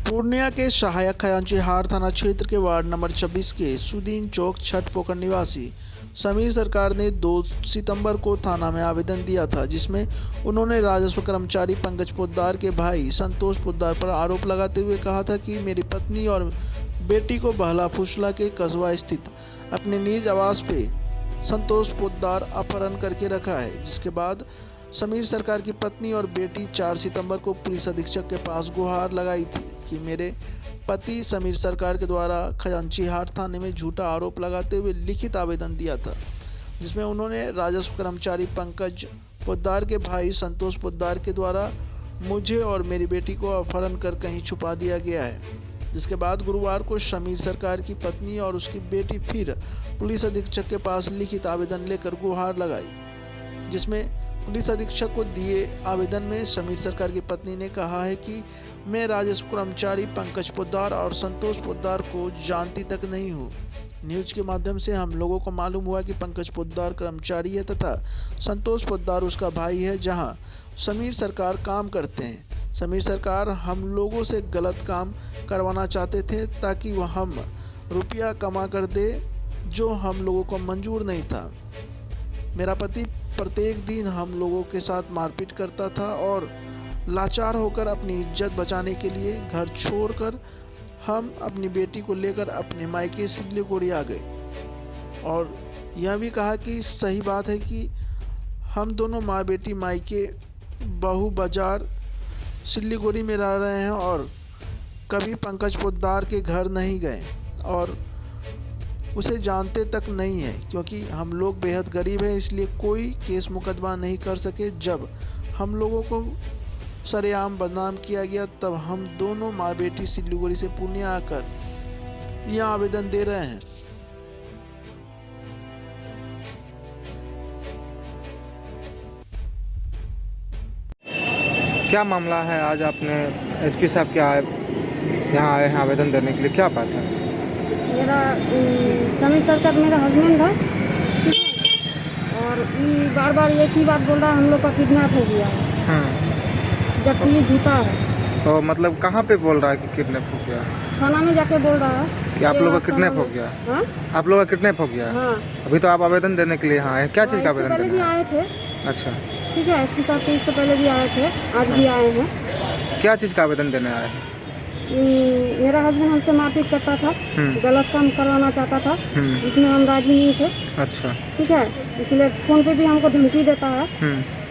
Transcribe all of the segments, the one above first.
पूर्णिया के सहायक खजांची हार थाना क्षेत्र के वार्ड नंबर 26 के सुदीन चौक छठ पोखर निवासी समीर सरकार ने 2 सितंबर को थाना में आवेदन दिया था, जिसमें उन्होंने राजस्व कर्मचारी पंकज पोद्दार के भाई संतोष पोद्दार पर आरोप लगाते हुए कहा था कि मेरी पत्नी और बेटी को बहला फुसला के कस्बा स्थित अपने निज आवास पे संतोष पोद्दार अपहरण करके रखा है। जिसके बाद समीर सरकार की पत्नी और बेटी 4 सितंबर को पुलिस अधीक्षक के पास गुहार लगाई थी कि मेरे पति समीर सरकार के द्वारा खजांची हाट थाने में झूठा आरोप लगाते हुए लिखित आवेदन दिया था, जिसमें उन्होंने राजस्व कर्मचारी पंकज पोद्दार के भाई संतोष पोद्दार के द्वारा मुझे और मेरी बेटी को अपहरण कर कहीं छुपा दिया गया है। जिसके बाद गुरुवार को समीर सरकार की पत्नी और उसकी बेटी फिर पुलिस अधीक्षक के पास लिखित आवेदन लेकर गुहार लगाई, जिसमें पुलिस अधीक्षक को दिए आवेदन में समीर सरकार की पत्नी ने कहा है कि मैं राजस्व कर्मचारी पंकज पोद्दार और संतोष पोद्दार को जानती तक नहीं हूँ। न्यूज के माध्यम से हम लोगों को मालूम हुआ कि पंकज पोद्दार कर्मचारी है तथा संतोष पोद्दार उसका भाई है, जहां समीर सरकार काम करते हैं। समीर सरकार हम लोगों से गलत काम करवाना चाहते थे ताकि वह हम रुपया कमा कर दे, जो हम लोगों को मंजूर नहीं था। मेरा पति प्रत्येक दिन हम लोगों के साथ मारपीट करता था और लाचार होकर अपनी इज्जत बचाने के लिए घर छोड़कर हम अपनी बेटी को लेकर अपने मायके सिल्लीगुड़ी आ गए। और यह भी कहा कि सही बात है कि हम दोनों माँ बेटी मायके बहू बाजार सिल्लीगुड़ी में रह रहे हैं और कभी पंकज पोद्दार के घर नहीं गए और उसे जानते तक नहीं है, क्योंकि हम लोग बेहद गरीब हैं, इसलिए कोई केस मुकदमा नहीं कर सके। जब हम लोगों को सरेआम बदनाम किया गया तब हम दोनों माँ बेटी सिल्लीगुड़ी से पूर्णिया आकर यह आवेदन दे रहे हैं। क्या मामला है? आज आपने एसपी साहब के यहाँ आए हैं आवेदन देने के लिए, क्या बात है? मेरा समीर सरकार मेरा हस्बैंड है, ठीक है, और ये बार बार एक ही बात बोल रहा है हम लोग का किडनैप हो गया है, जबकि ये झूठा है। तो मतलब कहाँ पे बोल रहा है कि किडनैप हो गया? थाना में जाके बोल रहा है कि आप लोग का किडनैप हो गया। हाँ? आप लोग का किडनैप हो गया। हाँ। अभी तो आप आवेदन देने के लिए यहाँ आए, क्या चीज़ का आवेदन पहले भी आए थे। अच्छा, ठीक है, एसपी साहब से इससे पहले भी आए थे, आज भी आए हैं। क्या चीज़ का आवेदन देने आए हैं? मेरा हस्बैंड हमसे मारपीट करता था, गलत काम करवाना चाहता था, जिसमें हम राजी नहीं थे। अच्छा, ठीक है, इसलिए फोन पे भी हमको धमकी देता है,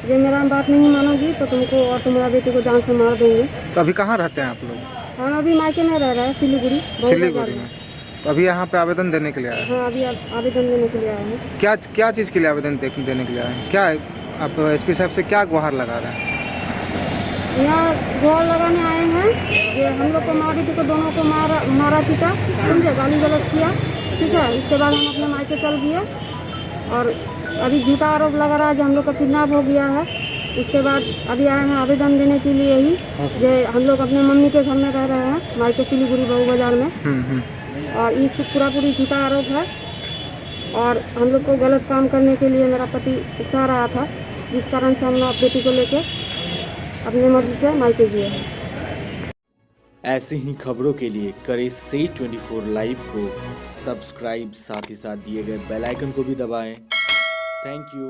ये मेरा बात नहीं मानोगी तो तुमको और तुम्हारा बेटी को जान से मार देंगे। तो अभी कहाँ रहते हैं आप लोग? हम अभी मायके में रह रहे हैं, सिल्लीगुड़ी में। तो अभी यहाँ पे आवेदन देने के लिए आए? हाँ, अभी आवेदन देने के लिए आए हैं। क्या चीज़ के लिए आवेदन देने के लिए आए हैं? क्या आप एसपी साहब से क्या गुहार लगा रहे हैं? यहाँ गुहार लगाने आए हैं कि हम लोग को माँ बेटी को दोनों को मारा पीटा, समझे, गाली गलौज किया, ठीक है। इसके बाद हम अपने मायके चल गए और अभी झूठा आरोप लगा रहा है जो हम लोग का किडनैप हो गया है। उसके बाद अभी आए हैं आवेदन देने के लिए ही, जो हम लोग अपने मम्मी के घर में रह रहे हैं, मायके सिल्लीगुड़ी बहू बाजार में, और इस पूरी झूठा आरोप है। और हम लोग को गलत काम करने के लिए मेरा पति उकसा रहा था, जिस कारण से हम लोग बेटी को लेके अपने मर्जी से मायके गए हैं। ऐसी ही खबरों के लिए करें से 24 लाइव को सब्सक्राइब, साथ ही साथ दिए गए बेल आइकन को भी दबाएं। Thank you.